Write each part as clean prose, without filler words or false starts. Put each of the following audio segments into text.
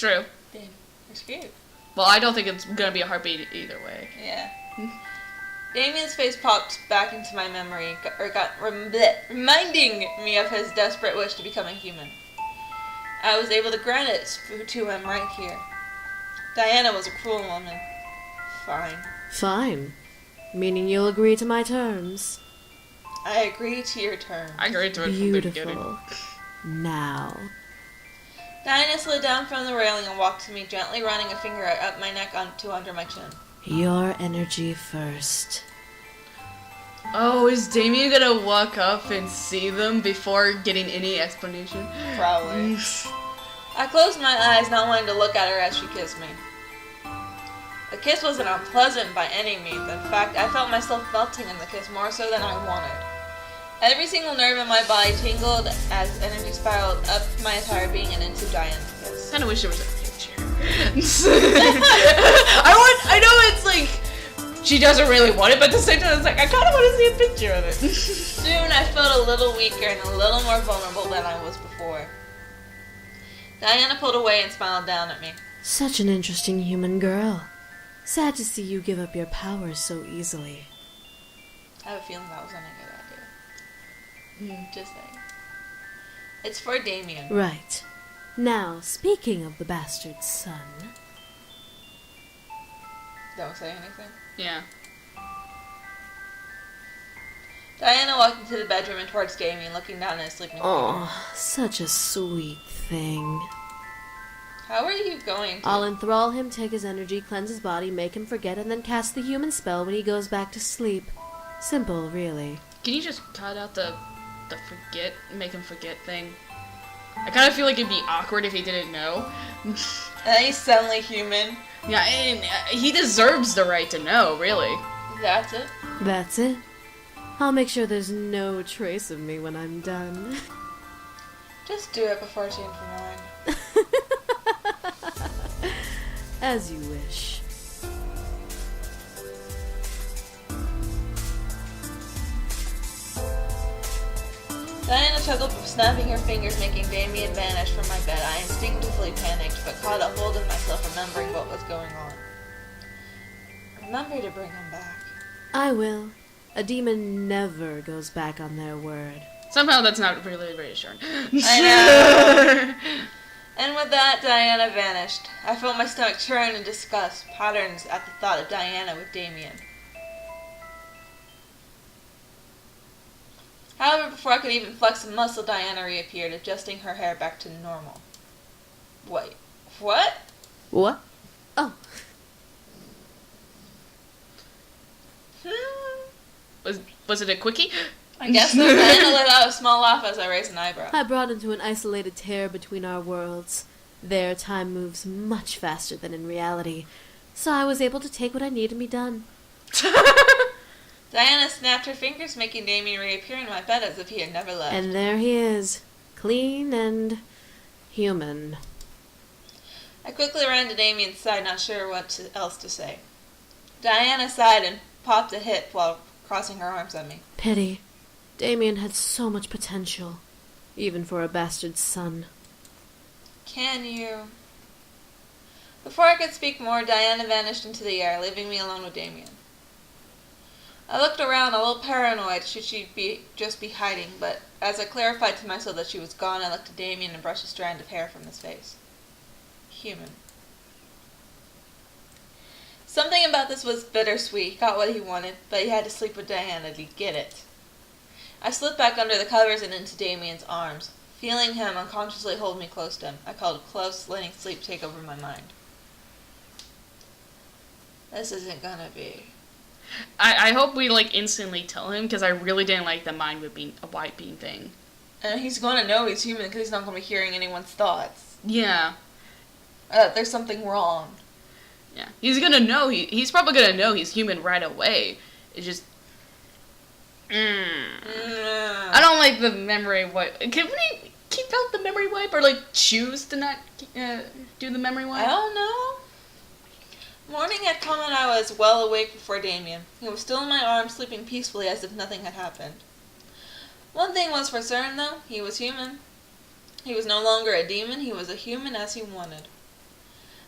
True. Damn, you're scared. Well, I don't think it's gonna be a heartbeat either way. Yeah. Damien's face popped back into my memory, reminding me of his desperate wish to become a human. I was able to grant it to him right here. Diana was a cruel woman. Fine. Fine. Meaning you'll agree to my terms. I agree to your terms. I agreed to it from the beginning. Beautiful. Now. Diana slid down from the railing and walked to me, gently running a finger up my neck to under my chin. Your energy first. Oh, is Damien gonna walk up and see them before getting any explanation? Probably. I closed my eyes, not wanting to look at her as she kissed me. The kiss wasn't unpleasant by any means. In fact, I felt myself melting in the kiss more so than I wanted. Every single nerve in my body tingled as energy spiraled up my entire being and into Diana's kiss. I kinda wish there was a picture. I know it's like, she doesn't really want it, but at the same time it's like, I kinda want to see a picture of it. Soon I felt a little weaker and a little more vulnerable than I was before. Diana pulled away and smiled down at me. Such an interesting human girl. Sad to see you give up your powers so easily. I have a feeling that wasn't a good idea. Just saying. It's for Damien. Right. Now, speaking of the bastard son... Don't say anything. Yeah. Diana walked into the bedroom and towards Damien, looking down at his sleeping figure. Oh, such a sweet thing. How are you going to? I'll enthrall him, take his energy, cleanse his body, make him forget, and then cast the human spell when he goes back to sleep. Simple, really. Can you just cut out the forget, make him forget thing? I kind of feel like it'd be awkward if he didn't know. And he's suddenly human. Yeah, and he deserves the right to know, really. That's it. That's it. I'll make sure there's no trace of me when I'm done. Just do it before I change my mind. As you wish. Diana chuckled, snapping her fingers, making Damien vanish from my bed. I instinctively panicked, but caught a hold of myself, remembering what was going on. Remember to bring him back. I will. A demon never goes back on their word. Somehow that's not really reassuring. I know. And with that, Diana vanished. I felt my stomach churn in disgust, patterns at the thought of Diana with Damien. However, before I could even flex a muscle, Diana reappeared, adjusting her hair back to normal. Wait, what? What? Oh. Was it a quickie? I guess so. Diana let out a small laugh as I raised an eyebrow. I brought into an isolated tear between our worlds. There, time moves much faster than in reality, so I was able to take what I needed to be done. Diana snapped her fingers, making Damien reappear in my bed as if he had never left. And there he is, clean and human. I quickly ran to Damien's side, not sure what else to say. Diana sighed and popped a hip while crossing her arms at me. Pity. Damien had so much potential, even for a bastard son. Can you? Before I could speak more, Diana vanished into the air, leaving me alone with Damien. I looked around, a little paranoid should she just be hiding, but as I clarified to myself that she was gone, I looked at Damien and brushed a strand of hair from his face. Human. Something about this was bittersweet. He got what he wanted, but he had to sleep with Diana to get it. I slipped back under the covers and into Damien's arms. Feeling him unconsciously hold me close to him, I called close, letting sleep take over my mind. This isn't gonna be. I hope we instantly tell him, because I really didn't like the mind with being a white being thing. And he's gonna know he's human because he's not gonna be hearing anyone's thoughts. Yeah. There's something wrong. Yeah. He's gonna know, he's probably gonna know he's human right away. It's just... I don't like the memory wipe. Can we keep out the memory wipe, or choose to not do the memory wipe? I don't know. Morning had come and I was well awake before Damien. He was still in my arms, sleeping peacefully as if nothing had happened. One thing was for certain, though. He was human. He was no longer a demon. He was a human as he wanted.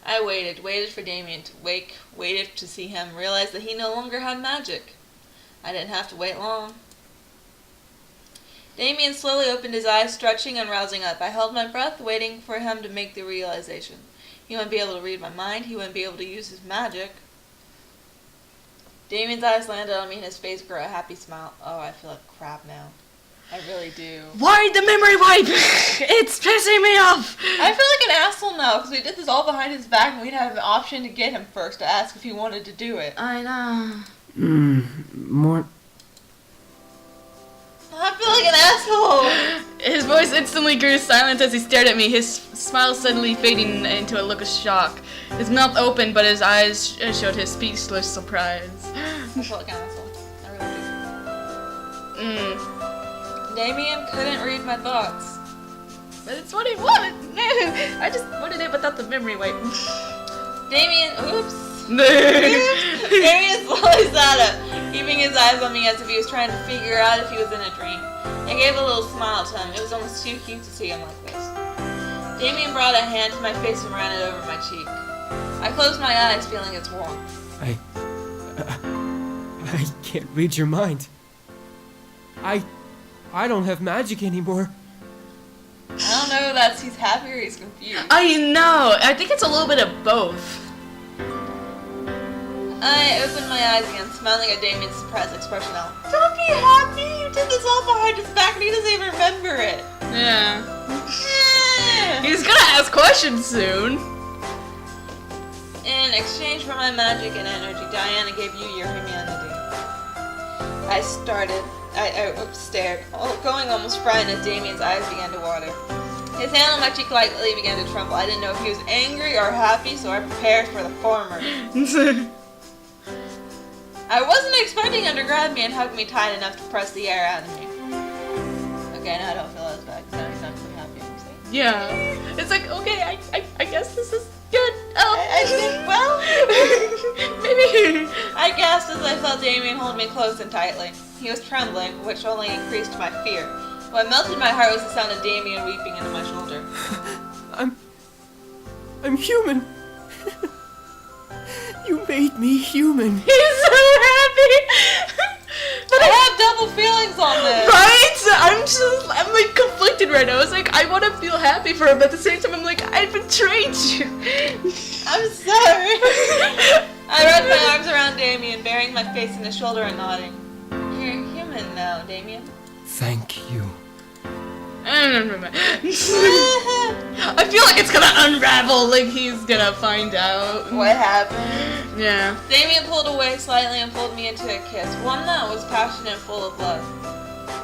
I waited for Damien to wake, waited to see him realize that he no longer had magic. I didn't have to wait long. Damien slowly opened his eyes, stretching and rousing up. I held my breath, waiting for him to make the realization. He wouldn't be able to read my mind. He wouldn't be able to use his magic. Damien's eyes landed on me and his face grew a happy smile. Oh, I feel like crap now. I really do. Why the memory wipe? It's pissing me off. I feel like an asshole now because we did this all behind his back and we'd have an option to get him first to ask if he wanted to do it. I know. More. I feel like an asshole. His voice instantly grew silent as he stared at me, his smile suddenly fading into a look of shock. His mouth opened, but his eyes showed his speechless surprise. I feel like an asshole. I really do. Damien couldn't read my thoughts. But it's what he wanted. I just wanted it without the memory wipe. Damien, oops. Damien slowly sat up, keeping his eyes on me as if he was trying to figure out if he was in a dream. I gave a little smile to him. It was almost too cute to see him like this. Damien brought a hand to my face and ran it over my cheek. I closed my eyes, feeling its warmth. I can't read your mind. I don't have magic anymore. I don't know if that's he's happy or he's confused. I know. I think it's a little bit of both. I opened my eyes again, smiling at Damien's surprised expression now. Don't be happy! You did this all behind his back and he doesn't even remember it. Yeah. He's gonna ask questions soon. In exchange for my magic and energy, Diana gave you your humanity. I stared, going almost frightened as Damien's eyes began to water. His hand on my cheek lightly began to tremble. I didn't know if he was angry or happy, so I prepared for the former. I wasn't expecting him to grab me and hug me tight enough to press the air out of me. Okay, now I don't feel as bad because now he's actually happy. Yeah. It's like, okay, I guess this is good. Oh. I think, well, maybe. I gasped as I felt Damien hold me close and tightly. He was trembling, which only increased my fear. What melted my heart was the sound of Damien weeping into my shoulder. I'm human. You made me human. He's so happy. But I have double feelings on this. Right? I'm like conflicted right now. It's like I want to feel happy for him, but at the same time I'm like, I betrayed you. I'm sorry. I wrapped my arms around Damien, burying my face in his shoulder and nodding. You're human now, Damien. Thank you. I feel like it's gonna unravel, like he's gonna find out. What happened? Yeah. Damien pulled away slightly and pulled me into a kiss, one that was passionate and full of love.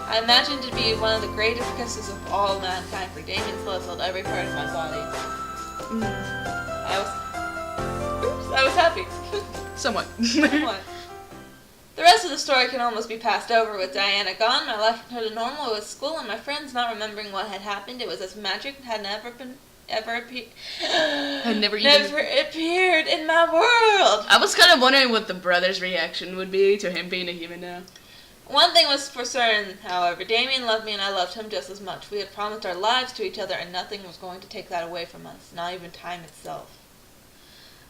I imagined it to be one of the greatest kisses of all mankind, for Damien's love filled every part of my body. I was happy. Somewhat. Somewhat. The rest of the story can almost be passed over. With Diana gone, my life returned to normal with school and my friends not remembering what had happened. It was as magic had never appeared in my world. I was kind of wondering what the brother's reaction would be to him being a human now. One thing was for certain, however. Damien loved me and I loved him just as much. We had promised our lives to each other and nothing was going to take that away from us, not even time itself.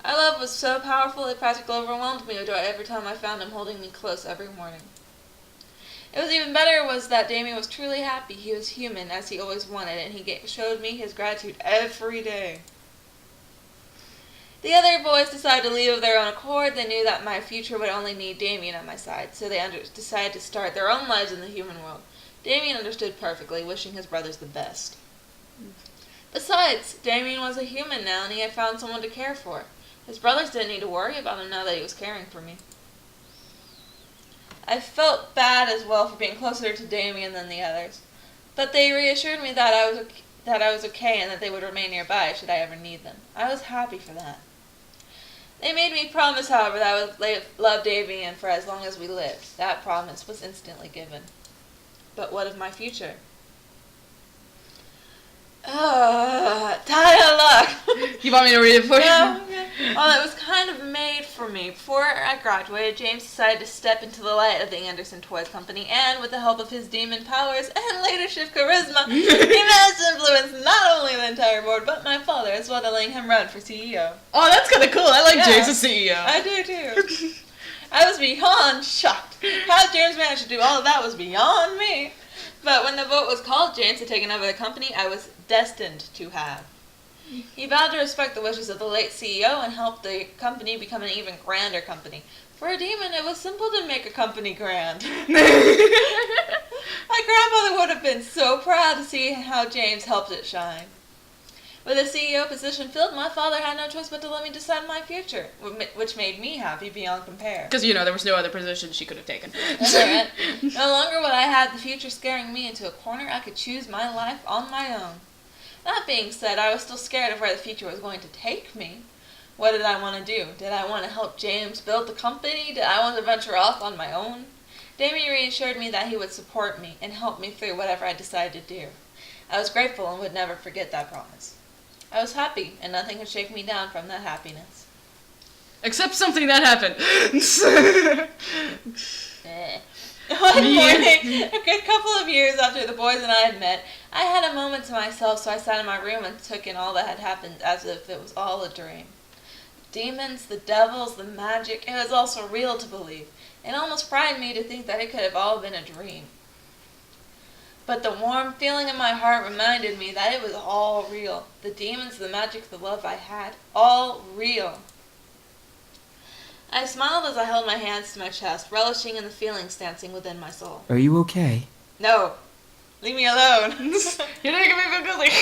Our love was so powerful it practically overwhelmed me every time I found him holding me close every morning. It was even better was that Damien was truly happy. He was human, as he always wanted, and he showed me his gratitude every day. The other boys decided to leave of their own accord. They knew that my future would only need Damien on my side, so they decided to start their own lives in the human world. Damien understood perfectly, wishing his brothers the best. Besides, Damien was a human now, and he had found someone to care for. His brothers didn't need to worry about him now that he was caring for me. I felt bad as well for being closer to Damien than the others, but they reassured me that I was okay and that they would remain nearby should I ever need them. I was happy for that. They made me promise, however, that I would love Damien for as long as we lived. That promise was instantly given. But what of my future? Tie of luck. You want me to read it for you? Yeah, okay. Well, it was kind of made for me. Before I graduated, James decided to step into the light of the Anderson Toys Company, and with the help of his demon powers and leadership charisma, he managed to influence not only the entire board, but my father, as well as letting him run for CEO. Oh, that's kind of cool. I like James as CEO. I do too. I was beyond shocked. How James managed to do all of that was beyond me. But when the vote was called James had taken over the company, I was destined to have. He vowed to respect the wishes of the late CEO and help the company become an even grander company. For a demon, it was simple to make a company grand. My grandmother would have been so proud to see how James helped it shine. With the CEO position filled, my father had no choice but to let me decide my future, which made me happy beyond compare. Because, there was no other position she could have taken. That's right. No longer would I have the future scaring me into a corner. I could choose my life on my own. That being said, I was still scared of where the future was going to take me. What did I want to do? Did I want to help James build the company? Did I want to venture off on my own? Damien reassured me that he would support me and help me through whatever I decided to do. I was grateful and would never forget that promise. I was happy, and nothing could shake me down from that happiness. Except something that happened. One morning, a good couple of years after the boys and I had met, I had a moment to myself, so I sat in my room and took in all that had happened as if it was all a dream. Demons, the devils, the magic, it was all so real to believe. It almost frightened me to think that it could have all been a dream. But the warm feeling in my heart reminded me that it was all real. The demons, the magic, the love I had, all real. I smiled as I held my hands to my chest, relishing in the feelings dancing within my soul. Are you okay? No. Leave me alone. You're making me feel guilty.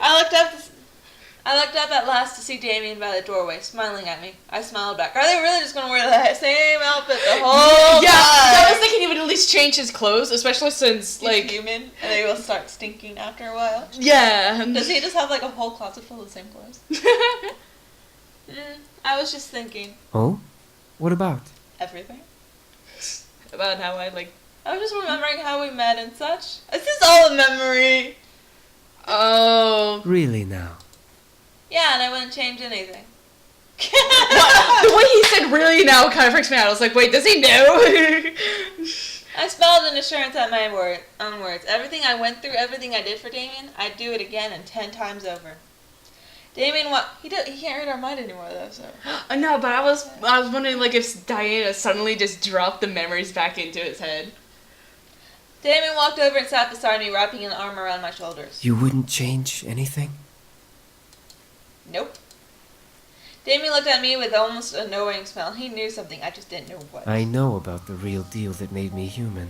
I looked up at last to see Damien by the doorway, smiling at me. I smiled back. Are they really just going to wear the same outfit the whole time? I was thinking he would at least change his clothes, especially since, He's human, and they will start stinking after a while. Yeah. Does he just have, a whole closet full of the same clothes? I was just thinking. Oh? What about? Everything. About how I was just remembering how we met and such. This is all a memory. Oh. Really now? Yeah, and I wouldn't change anything. The way he said really now kind of freaks me out. I was like, wait, does he know? I smiled in assurance at my own words. Everything I went through, everything I did for Damien, I'd do it again and 10 times over. Damien, he can't read our mind anymore though, so. No, but I was wondering if Diana suddenly just dropped the memories back into his head. Damien walked over and sat beside me, wrapping an arm around my shoulders. You wouldn't change anything? Nope. Damien looked at me with almost a knowing smile. He knew something, I just didn't know what. I know about the real deal that made me human.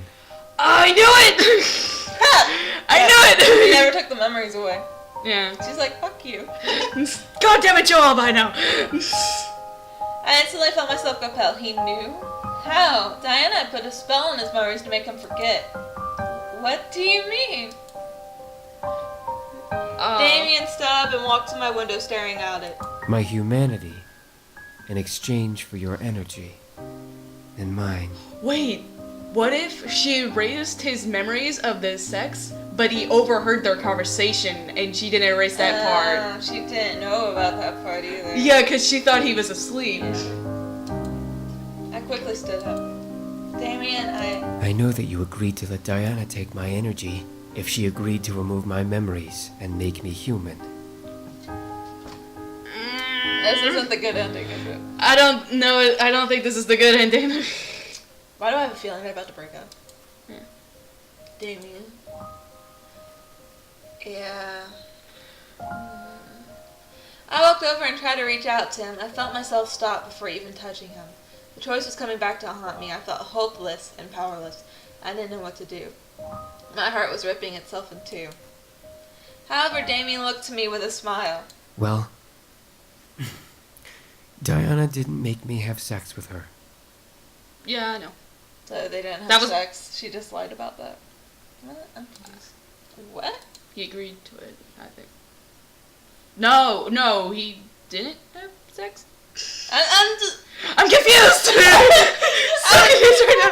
I knew it! I knew it! He never took the memories away. Yeah. She's like, fuck you. God damn it, Joel, by now! I instantly felt myself compelled. He knew? How? Diana had put a spell on his memories to make him forget. What do you mean? Damien stood up and walked to my window, staring out it. My humanity, in exchange for your energy, and mine. Wait, what if she erased his memories of the sex, but he overheard their conversation and she didn't erase that part? She didn't know about that part either. Yeah, because she thought he was asleep. I quickly stood up. Damien, I know that you agreed to let Diana take my energy if she agreed to remove my memories and make me human. This isn't the good ending, is it? I don't know. I don't think this is the good ending. Why do I have a feeling they're about to break up? Yeah. Damien. Yeah. I walked over and tried to reach out to him. I felt myself stop before even touching him. The choice was coming back to haunt me. I felt hopeless and powerless. I didn't know what to do. My heart was ripping itself in two. However, Damien looked to me with a smile. Well, Diana didn't make me have sex with her. Yeah, I know. So they didn't have sex. She just lied about that. What? I'm confused. What? He agreed to it, I think. No, he didn't have sex? I'm confused! I'm confused right now.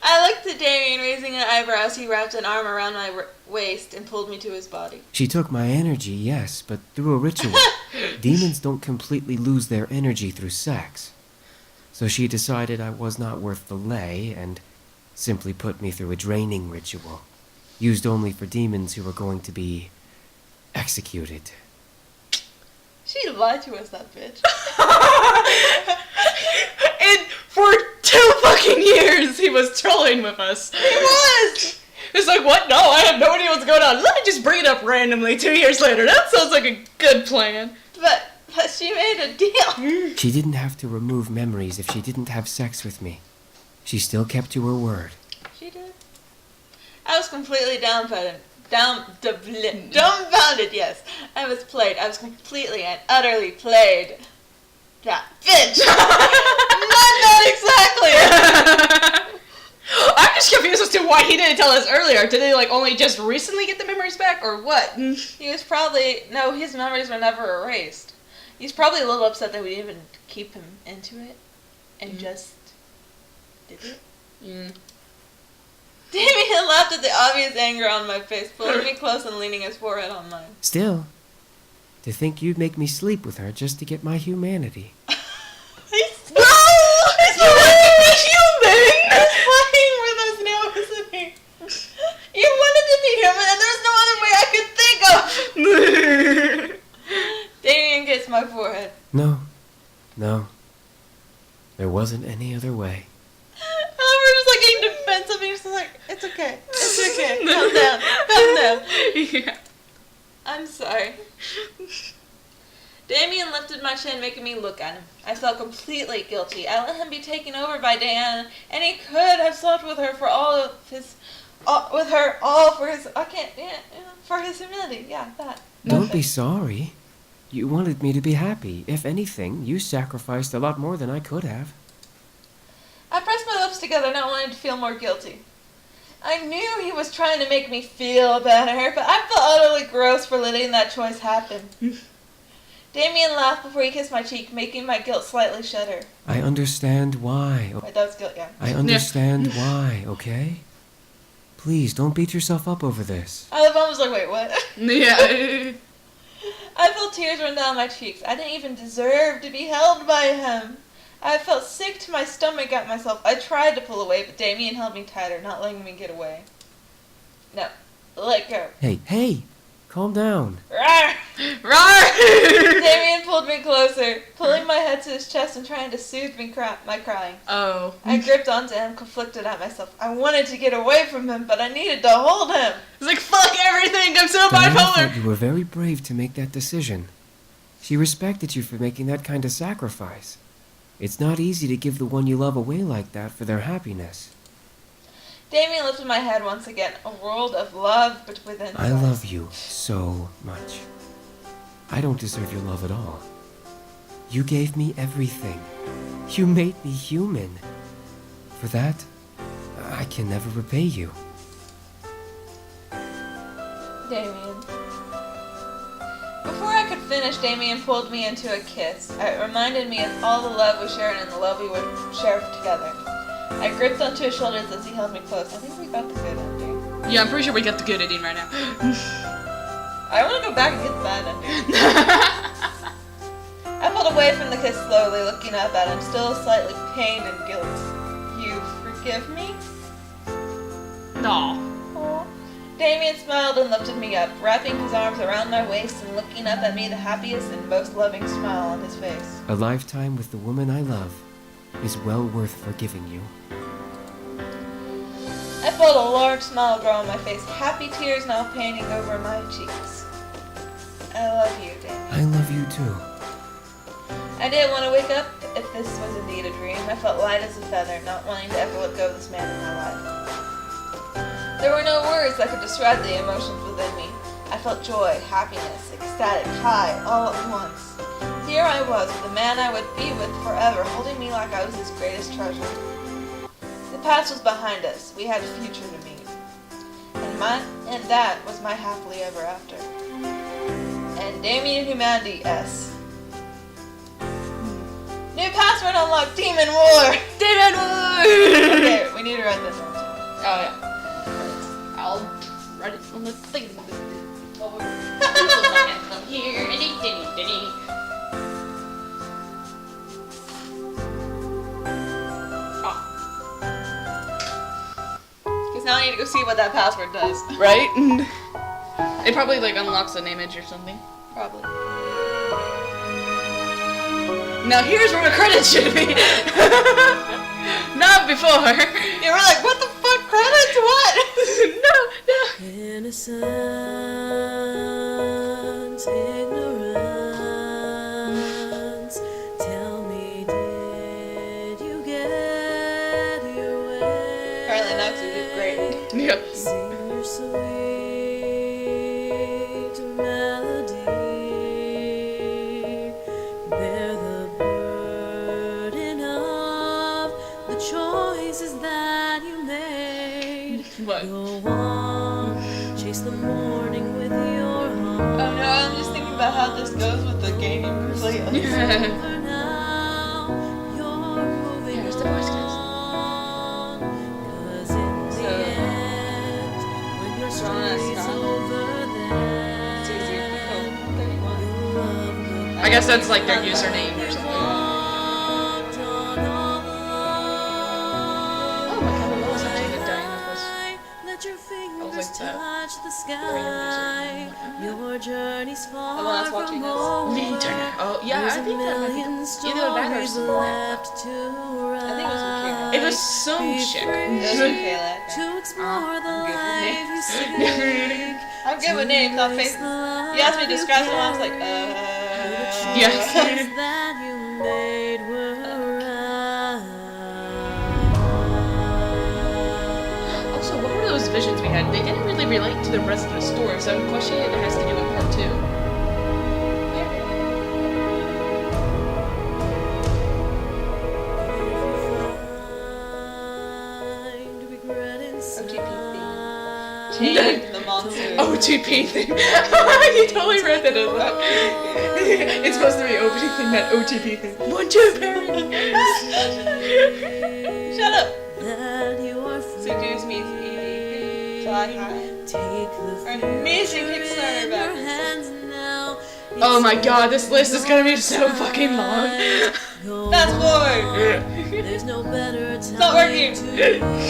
I looked at Damien, raising an eyebrow as he wrapped an arm around my waist and pulled me to his body. She took my energy, yes, but through a ritual. Demons don't completely lose their energy through sex. So she decided I was not worth the lay and simply put me through a draining ritual, used only for demons who were going to be executed. She lied to us, that bitch. And for 2 fucking years, he was trolling with us. He was! It's like, what? No, I have no idea what's going on. Let me just bring it up randomly 2 years later. That sounds like a good plan. But she made a deal. She didn't have to remove memories if she didn't have sex with me. She still kept to her word. She did. I was completely dumbfounded, yes. I was completely and utterly played. That bitch! Not that exactly! I'm just confused as to why he didn't tell us earlier. Did they, only just recently get the memories back, or what? He was probably... No, his memories were never erased. He's probably a little upset that we didn't even keep him into it. And just... did it? Damien laughed at the obvious anger on my face, pulling me close and leaning his forehead on mine. Still, to think you'd make me sleep with her just to get my humanity. He's a human! He's playing with us now, isn't he? You wanted to be human, and there's no other way I could think of! Damien gets my forehead. No. There wasn't any other way. We're just getting defensive, and he's just like, it's okay. Calm down. Yeah. I'm sorry. Damien lifted my chin, making me look at him. I felt completely guilty. I let him be taken over by Diana, and he could have slept with her for his humility. Yeah, that. Don't be sorry. You wanted me to be happy. If anything, you sacrificed a lot more than I could have. I pressed my lips together, not wanting to feel more guilty. I knew he was trying to make me feel better, but I felt utterly gross for letting that choice happen. Damien laughed before he kissed my cheek, making my guilt slightly shudder. I understand why. Wait, that was guilt, yeah. I understand why, okay? Please, don't beat yourself up over this. I was like, wait, what? Yeah. I felt tears run down my cheeks. I didn't even deserve to be held by him. I felt sick to my stomach at myself. I tried to pull away, but Damien held me tighter, not letting me get away. No. Let go. Hey, calm down. Rawr! Rawr! Damien pulled me closer, pulling my head to his chest and trying to soothe my crying. Oh. I gripped onto him, conflicted at myself. I wanted to get away from him, but I needed to hold him. It's like, fuck everything, I'm so Diana bipolar! thought you were very brave to make that decision. She respected you for making that kind of sacrifice. It's not easy to give the one you love away like that for their happiness. Damien lifted my head once again, a world of love but within his I eyes. love you so much. I don't deserve your love at all. You gave me everything. You made me human. For that, I can never repay you. Damien. Before I could finish, Damien pulled me into a kiss. It reminded me of all the love we shared and the love we would share together. I gripped onto his shoulders as he held me close. I think we got the good ending. Yeah, I'm pretty sure we got the good ending right now. I want to go back and get the bad ending. I pulled away from the kiss slowly, looking up at him, still slightly pained and guilt. You forgive me? No. Aw. Damien smiled and lifted me up, wrapping his arms around my waist and looking up at me, the happiest and most loving smile on his face. A lifetime with the woman I love is well worth forgiving you. I felt a large smile grow on my face, happy tears now painting over my cheeks. I love you, Damien. I love you too. I didn't want to wake up if this was indeed a dream. I felt light as a feather, not wanting to ever let go of this man in my life. There were no words that could describe the emotions within me. I felt joy, happiness, ecstatic, high, all at once. Here I was with the man I would be with forever, holding me like I was his greatest treasure. The past was behind us. We had a future to meet. And that was my happily ever after. And Damien Humanity S. New password unlocked, Demon War! Demon War! Okay, we need to write this down. Oh yeah. I'll write it on the thing. Over. Come here. Because now I need to go see what that password does. Right? It probably like unlocks an image or something. Probably. Now here's where the credits should be. Not before. Yeah, we're like, what the fuck? Credits? What? No. Innocence, ignorance. Tell me, did you get your way? Apparently not, 'cause we did great. Yep. Sing your sweet melody. Bear the burden of the choices that you made. What? Go on, chase the morning with your heart. Oh no, I'm just thinking about how this goes with the game you play. Over now, you're moving Here's the voice, guys. on. 'Cause in the So, end, when your story's Strong. over It's easier there, to code 31. you'll love the I guess that's like their username or something. walked on all along. Oh my god, what was actually good dying with this? Let your fingers like that. touch the Random sky. music. Your journey's The one far that's watching from us. over. Me turner. Oh yeah, There's I a think that might million be either that or stories something. left to I think it was with Kira. It was some Be chick. It was with free Kayla. to explore the I'm good with life you names. seek. I'm good with names, not faces. You asked me to describe them, I was like, Yes. Choices that you made were right. Also, what were those visions we had? They didn't really relate to the rest of the story, so I'm questioning if it has to do with part 2. Find regret inside. Change the monster. OTP thing. You totally read that as well. It's supposed to be opening thing, not OTP thing. 1, 2, parody. Shut up. That you are free. Seduce means ED. Fly high. Take the An fear amazing in Kickstarter your back. hands now. Oh my god, this list is gonna be so fucking long. Go Fast on. forward. There's no better time not working. to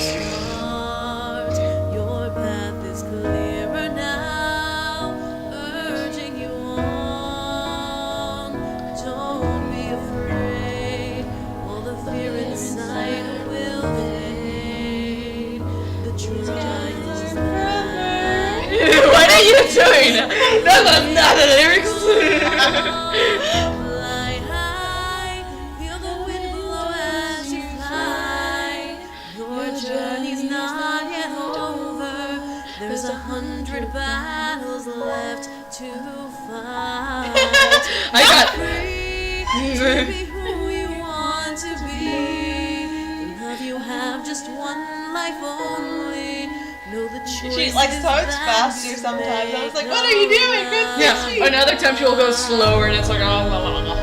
start. Your path is clearer now, urging you on. Don't be afraid, all the fear inside will fade. The truth is What are you doing? That's not the lyrics. fly high, feel the wind blow as you fly. Your journey's not yet over. There's 100 battles left to fight. I got. Free to be who you want to be. Love, you have just one life only. Know the She choices like starts that faster sometimes. I was like, what are you doing? Good Yeah, sexy. another time she'll go slower and it's like, oh, la, la, la.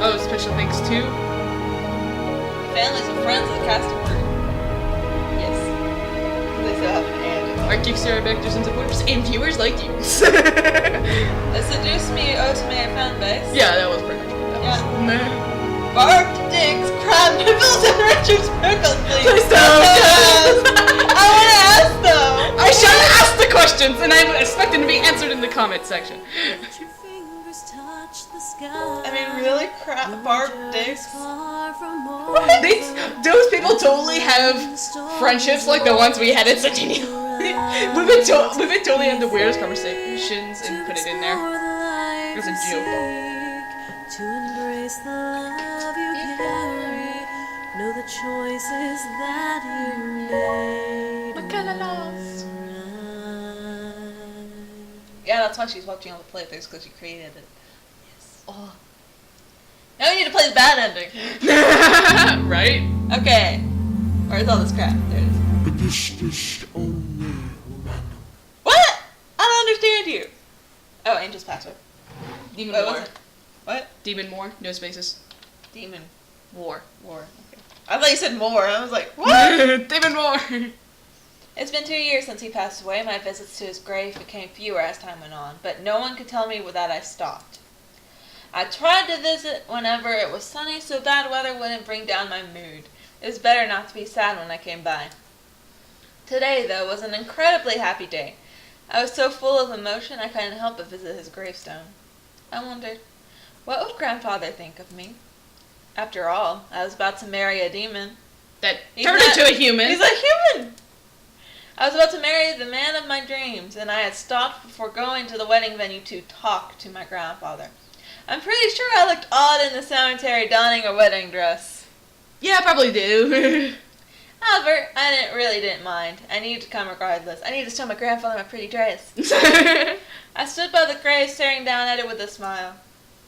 Oh, special thanks to. Families and friends of the cast and crew. Yes. They still have an and. Our Kickstarter backers and supporters and viewers like you. The Seduce Me Ultimate fan base. Yeah, that was pretty much what that was. Barbed dicks, crab nipples, and Richard Sprinkles, please. Please don't. I want to ask though. I shall ask the questions and I'm expecting to be answered in the comment section. Let your fingers touch the sky. I mean, really, barbed dicks. Far from over. Those people totally have friendships like the ones we had at Sardinia. we've been totally having the weirdest conversations and put it in there. It was a joke. To embrace the love you carry, know the choices that you made. What kind of love? Yeah, that's why she's watching all the playthroughs, because she created it. Yes. Oh. Now we need to play the bad ending. Right? Okay. Where's all this crap? There it is. What? I don't understand you. Oh, Angel's password. Demon Wait, War. what's it? What? Demon War. No spaces. Demon War. War. Okay. I thought you said more. I was like, what? Damon Moore. It's been 2 years since he passed away. My visits to his grave became fewer as time went on, but no one could tell me that I stopped. I tried to visit whenever it was sunny so bad weather wouldn't bring down my mood. It was better not to be sad when I came by. Today, though, was an incredibly happy day. I was so full of emotion I couldn't help but visit his gravestone. I wondered, what would Grandfather think of me? After all, I was about to marry a demon. That turned into a human. He's a human! I was about to marry the man of my dreams, and I had stopped before going to the wedding venue to talk to my grandfather. I'm pretty sure I looked odd in the cemetery donning a wedding dress. Yeah, I probably do. However, I really didn't mind. I needed to come regardless. I needed to show my grandfather my pretty dress. I stood by the grave staring down at it with a smile.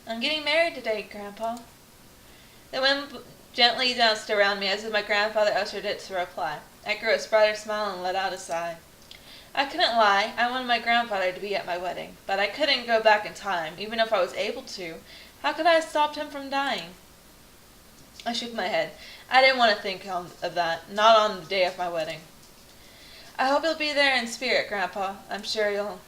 I'm getting married today, Grandpa. The wind gently danced around me as if my grandfather ushered it to reply. I grew a brighter smile and let out a sigh. I couldn't lie. I wanted my grandfather to be at my wedding, but I couldn't go back in time, even if I was able to. How could I have stopped him from dying? I shook my head. I didn't want to think of that, not on the day of my wedding. I hope you'll be there in spirit, Grandpa. I'm sure you'll...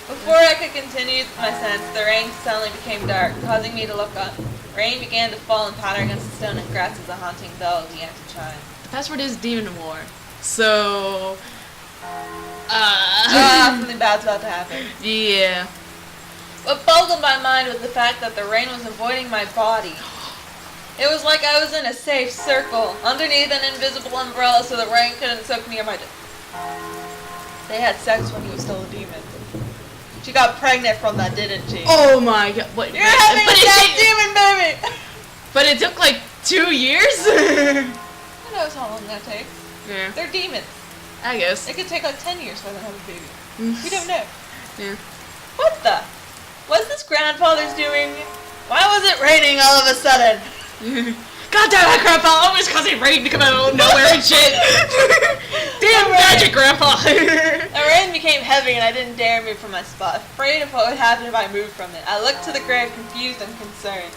Before I could continue my sentence, the rain suddenly became dark, causing me to look up. Rain began to fall and patter against the stone and grass as a haunting bell began to chime. The password is Demon War. So... Something bad's about to happen. Yeah. What boggled my mind was the fact that the rain was avoiding my body. It was like I was in a safe circle, underneath an invisible umbrella so the rain couldn't soak me or my... They had sex when he was still a demon. She got pregnant from that, didn't she? Oh my god. What, You're having a dead demon baby! But it took like 2 years? Who knows how long that takes? Yeah. They're demons. I guess. It could take like 10 years for them to have a baby. We don't know. Yeah. What the? What's this grandfather's doing? Why was it raining all of a sudden? God damn it, Grandpa! Always causing rain to come out of nowhere and shit! Damn magic, Grandpa! The rain became heavy and I didn't dare move from my spot, afraid of what would happen if I moved from it. I looked to the grave, confused and concerned.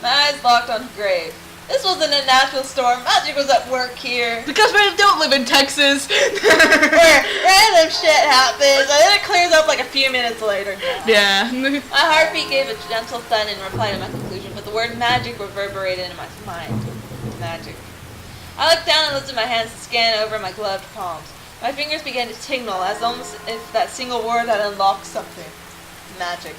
My eyes locked on the grave. This wasn't a natural storm. Magic was at work here. Because we don't live in Texas! Where random shit happens, and then it clears up like a few minutes later. Yeah. My heartbeat gave a gentle thud in reply to my conclusion, but the word magic reverberated in my mind. Magic. I looked down and lifted my hands to scan over my gloved palms. My fingers began to tingle, as almost if that single word had unlocked something. Magic.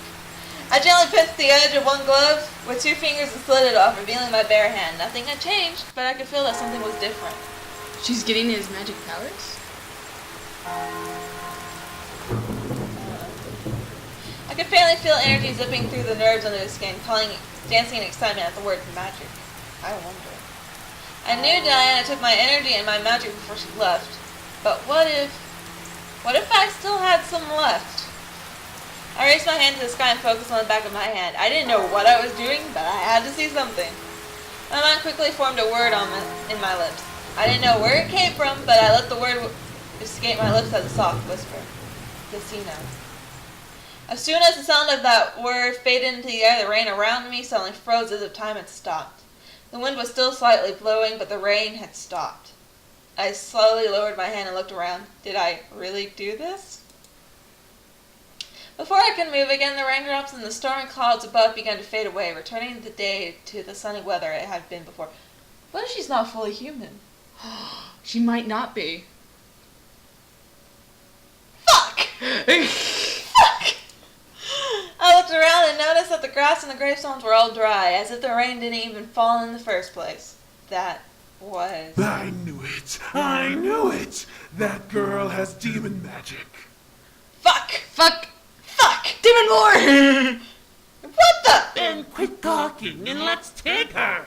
I gently pinched the edge of one glove with 2 fingers and slid it off, revealing my bare hand. Nothing had changed, but I could feel that something was different. She's getting his magic powers? I could faintly feel energy zipping through the nerves under the skin, dancing in excitement at the word magic. I wonder. I knew Diana took my energy and my magic before she left. But what if I still had some left? I raised my hand to the sky and focused on the back of my hand. I didn't know what I was doing, but I had to see something. My mind quickly formed a word in my lips. I didn't know where it came from, but I let the word escape my lips as a soft whisper. Casino. As soon as the sound of that word faded into the air, the rain around me suddenly froze as if time had stopped. The wind was still slightly blowing, but the rain had stopped. I slowly lowered my hand and looked around. Did I really do this? Before I could move again, the raindrops and the stormy clouds above began to fade away, returning the day to the sunny weather it had been before. What if she's not fully human? She might not be. Fuck! Fuck! I looked around and noticed that the grass and the gravestones were all dry, as if the rain didn't even fall in the first place. That was... I knew it! I knew it! That girl has demon magic. Fuck! Fuck! Fuck! Demon War! What the? Then quit talking and let's take her!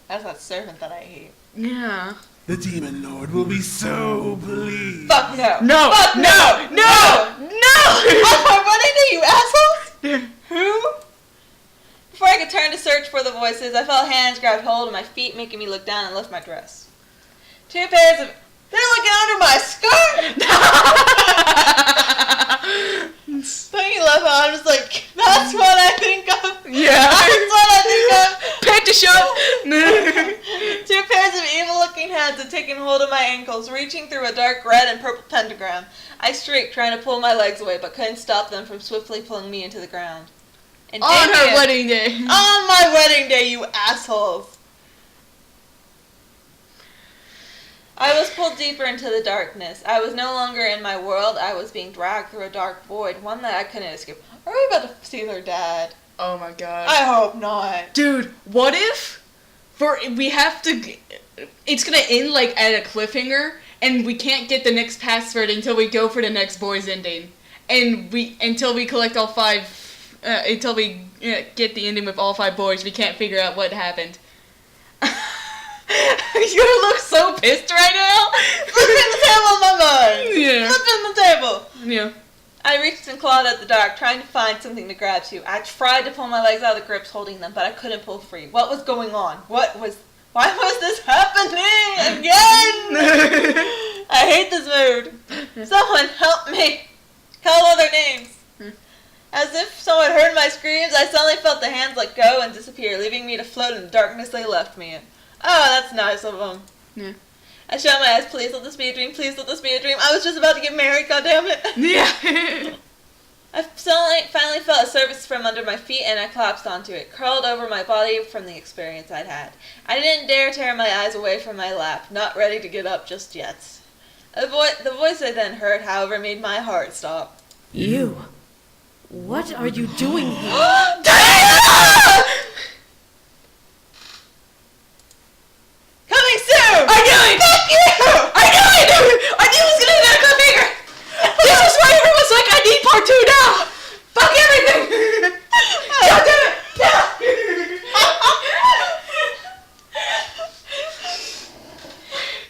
That's that servant that I hate. Yeah. The demon lord will be so pleased. Fuck no! No! Fuck No! No! I'm running to you assholes! Who? Before I could turn to search for the voices, I felt hands grab hold of my feet, making me look down and lift my dress. 2 pairs of... They're looking under my skirt! Don't you love how I'm just like, that's what I think of? Yeah. am. I shrieked, trying to pull my legs away, but couldn't stop them from swiftly pulling me into the ground. And On her wedding day. On my wedding day, you assholes! I was pulled deeper into the darkness. I was no longer in my world. I was being dragged through a dark void, one that I couldn't escape. Are we about to see their dad? Oh my god. I hope not. Dude, what if we have to it's gonna end like at a cliffhanger and we can't get the next password until we go for the next boys ending. And until we collect all 5 until we get the ending with all 5 boys, we can't figure out what happened. You look so pissed right now. Flipping the table in my mind. Yeah. Flipping the table. Yeah. I reached and clawed at the dark, trying to find something to grab to. I tried to pull my legs out of the grips holding them, but I couldn't pull free. What was going on? Why was this happening again? I hate this mood. Someone help me. Call all their names. As if someone heard my screams, I suddenly felt the hands let go and disappear, leaving me to float in the darkness they left me in. Oh, that's nice of them. Yeah. I shut my eyes. Please let this be a dream. Please let this be a dream. I was just about to get married, goddammit. Yeah. I finally felt a surface from under my feet, and I collapsed onto it, curled over my body from the experience I'd had. I didn't dare tear my eyes away from my lap, not ready to get up just yet. The voice I then heard, however, made my heart stop. You? What are you doing here? Diana! Coming soon! I knew it! Fuck you! I knew it! I knew it was gonna be a cliffhanger! This is why everyone's like, I need part 2 now! Fuck everything! God damn it!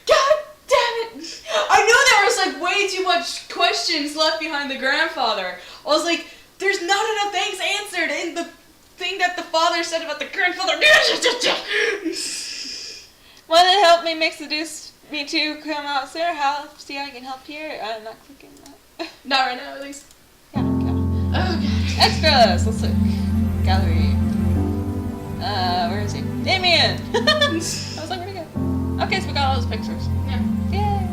God damn it! I knew there was like way too much questions left behind the grandfather. I was like, there's not enough things answered in the thing that the father said about the grandfather. Want to help me make Seduce me too come out sooner? See how I can help here? I'm not clicking that. Not right now, at least. Yeah, okay. Oh, God. Extras! Let's look. Gallery. Where is he? Damien! I was like, where'd he go? Okay, so we got all those pictures. Yeah. Yay!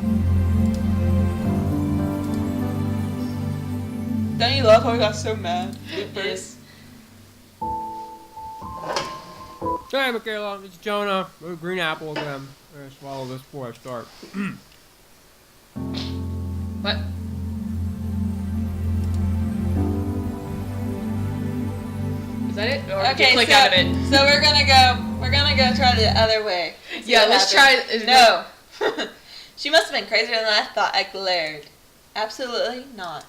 Don't you love how I got so mad? Yes. Sorry, Michaela, it's Jonah. Green apple again. I'm gonna swallow this before I start. What? Is that it? Or did you Okay, click out of it? so we're gonna go try the other way. See Yeah, what let's happens. try. No. She must have been crazier than I thought. I glared. Absolutely not.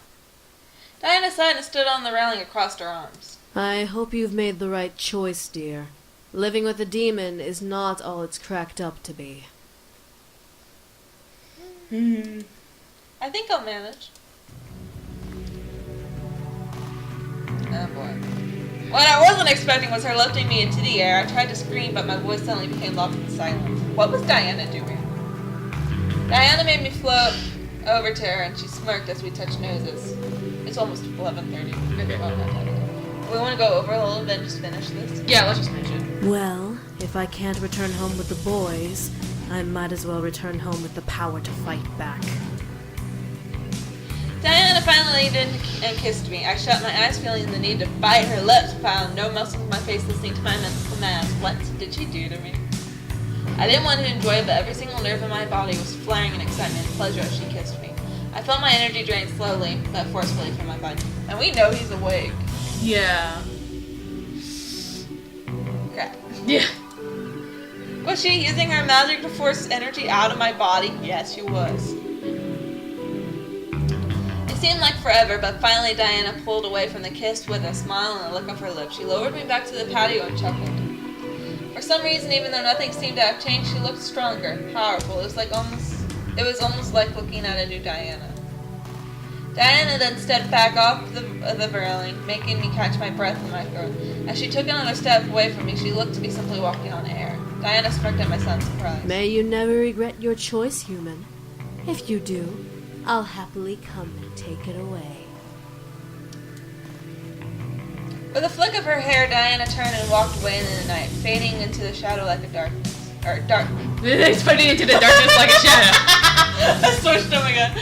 Diana sighed and stood on the railing and crossed her arms. I hope you've made the right choice, dear. Living with a demon is not all it's cracked up to be. I think I'll manage. Oh boy. What I wasn't expecting was her lifting me into the air. I tried to scream, but my voice suddenly became lost in silence. What was Diana doing? Diana made me float over to her, and she smirked as we touched noses. It's almost 11:30. Okay. Oh, not that. We want to go over a little bit and just finish this? Yeah, let's just finish it. Well, if I can't return home with the boys, I might as well return home with the power to fight back. Diana finally leaned in and kissed me. I shut my eyes, feeling the need to bite her lips, found no muscles in my face listening to my mental commands. What did she do to me? I didn't want to enjoy it, but every single nerve in my body was flaring in excitement and pleasure as she kissed me. I felt my energy drain slowly, but forcefully from my body. And we know he's awake. Yeah. Crap. Yeah. Was she using her magic to force energy out of my body? Yes, she was. It seemed like forever, but finally Diana pulled away from the kiss with a smile and a look of her lips. She lowered me back to the patio and chuckled. For some reason, even though nothing seemed to have changed, she looked stronger, powerful. It was almost like looking at a new Diana. Diana then stepped back off the railing, making me catch my breath in my throat. As she took another step away from me, she looked to be simply walking on air. Diana smirked at my son's surprise. May you never regret your choice, human. If you do, I'll happily come and take it away. With a flick of her hair, Diana turned and walked away into the night, fading into the shadow like a dark. It's fading into the darkness like a shadow. I switched them again.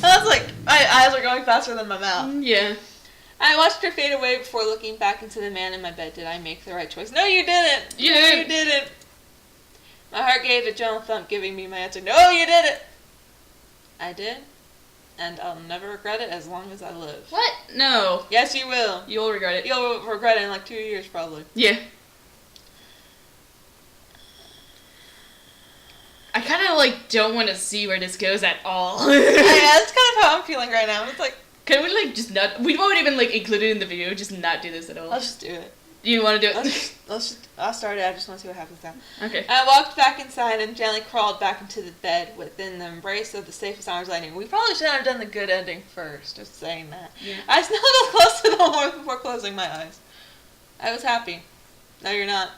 I was like, my eyes are going faster than my mouth. Yeah. I watched her fade away before looking back into the man in my bed. Did I make the right choice? No, you didn't. You No, didn't. you didn't. My heart gave a gentle thump, giving me my answer. No, you didn't. I did, and I'll never regret it as long as I live. What? No. Yes, you will. You'll regret it. You'll regret it in like 2 years, probably. Yeah. I kind of like don't want to see where this goes at all. Yeah, that's kind of how I'm feeling right now. It's like, Can we like just not? We won't even like include it in the video. Just not do this at all. let's just do it. You want to do Let's it? just, I'll start it. I just want to see what happens now. Okay. I walked back inside and gently crawled back into the bed within the embrace of the safest arms I knew. We probably should have done the good ending first, just saying that. Yeah. I snuggled close to the warmth before closing my eyes. I was happy. No, you're not.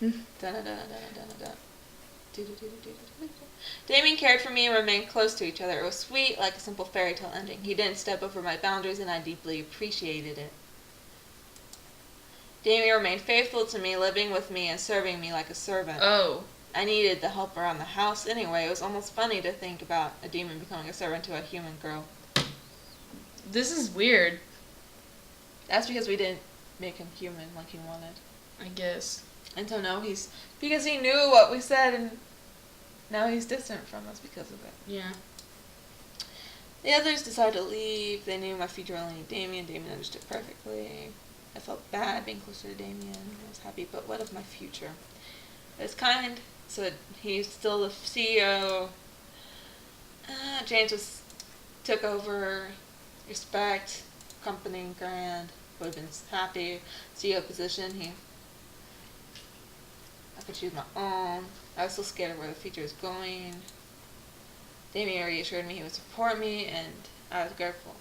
Dun-dun-dun-dun-dun-dun. Do-do-do-do-do-do-do. Damien cared for me and remained close to each other. It was sweet, like a simple fairy tale ending. He didn't step over my boundaries, and I deeply appreciated it. Damien remained faithful to me, living with me and serving me like a servant. Oh. I needed the help around the house anyway. It was almost funny to think about a demon becoming a servant to a human girl. This is weird. That's because we didn't make him human like he wanted. I guess. And so now because he knew what we said, and now he's distant from us because of it. Yeah. The others decided to leave. They knew my future only needed Damien. Damien understood perfectly. I felt bad being closer to Damien. I was happy, but what of my future? It was kind, so he's still the CEO. James took over, respect, company, grand, would have been happy. CEO position, I could choose my own. I was still scared of where the future was going. Damien reassured me he would support me, and I was grateful.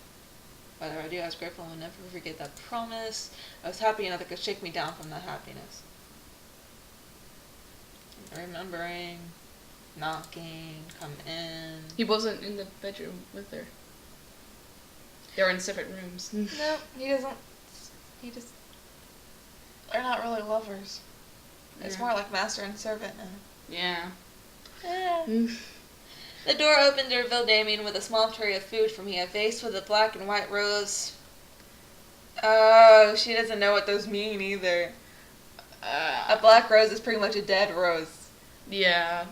Whatever I do, I was grateful and would never forget that promise. I was happy nothing could shake me down from that happiness. Remembering, knocking, come in. He wasn't in the bedroom with her. They were in separate rooms. No, he doesn't. They're not really lovers. It's Yeah. more like master and servant now. Yeah. Eh. The door opened to reveal Damien with a small tray of food for me, a vase with a black and white rose. Oh, she doesn't know what those mean either. A black rose is pretty much a dead rose. Yeah.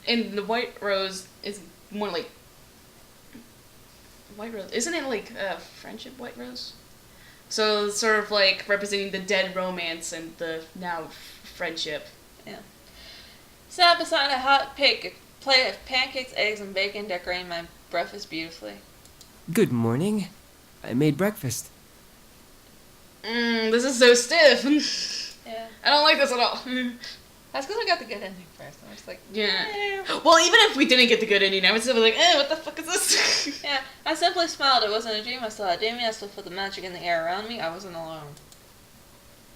And the white rose is more like white rose. Isn't it like friendship white rose? So it's sort of like representing the dead romance and the now friendship. Yeah. Sat beside a hot plate of pancakes, eggs, and bacon, decorating my breakfast beautifully. Good morning. I made breakfast. This is so stiff. Yeah. I don't like this at all. That's because I got the good ending first. I was like, Yeah. Well, even if we didn't get the good ending, I would still be like, what the fuck is this? Yeah. I simply smiled. It wasn't a dream. I still had Damien. I still felt the magic in the air around me. I wasn't alone.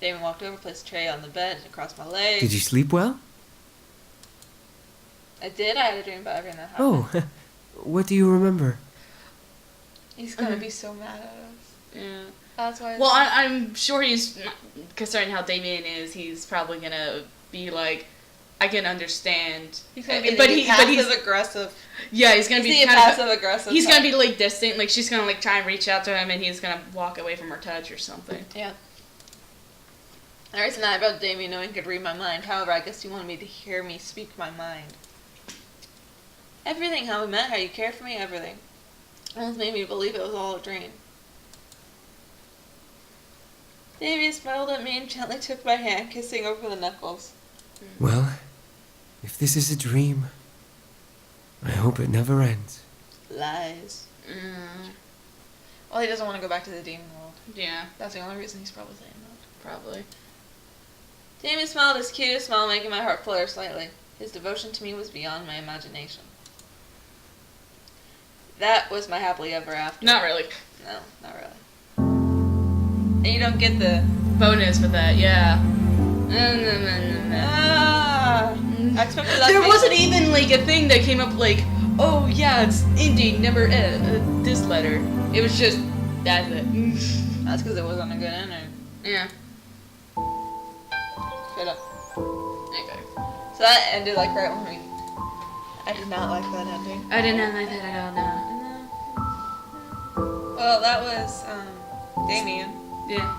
Damien walked over, placed a tray on the bed and across my legs. Did you sleep well? I did. I had a dream about everything that happened. Oh, what do you remember? He's gonna be so mad at us. Yeah. That's why. Well, I'm sure he's, concerning how Damien is, he's probably gonna be like, I can understand. he's gonna be he's passive aggressive. yeah, he's gonna He's be the kind passive of, aggressive. he's type. gonna be like distant, like she's gonna like try and reach out to him, and he's gonna walk away from her touch or something. Yeah. The reason I about Damien knowing he could read my mind. However, I guess he wanted me to hear me speak my mind. Everything, how we met, how you cared for me, everything. Almost made me believe it was all a dream. Damien smiled at me and gently took my hand, kissing over the knuckles. Well, if this is a dream, I hope it never ends. Lies. Mm, Well, he doesn't want to go back to the demon world. yeah, That's the only reason he's probably saying that. probably. Damien smiled his cutest smile, making my heart flutter slightly. His devotion to me was beyond my imagination. That was my happily ever after. Not really. No, not really. And you don't get the... Bonus for that, yeah. Ah! I expected that There to be- wasn't even like a thing that came up like, oh yeah, it's ending, never this letter. It was just, that's it. That's because it wasn't a good ending. Yeah. Straight up. Okay. So that ended like right when I I did not like that ending. I did not like that at all, no. Well, that was Damien. Yeah.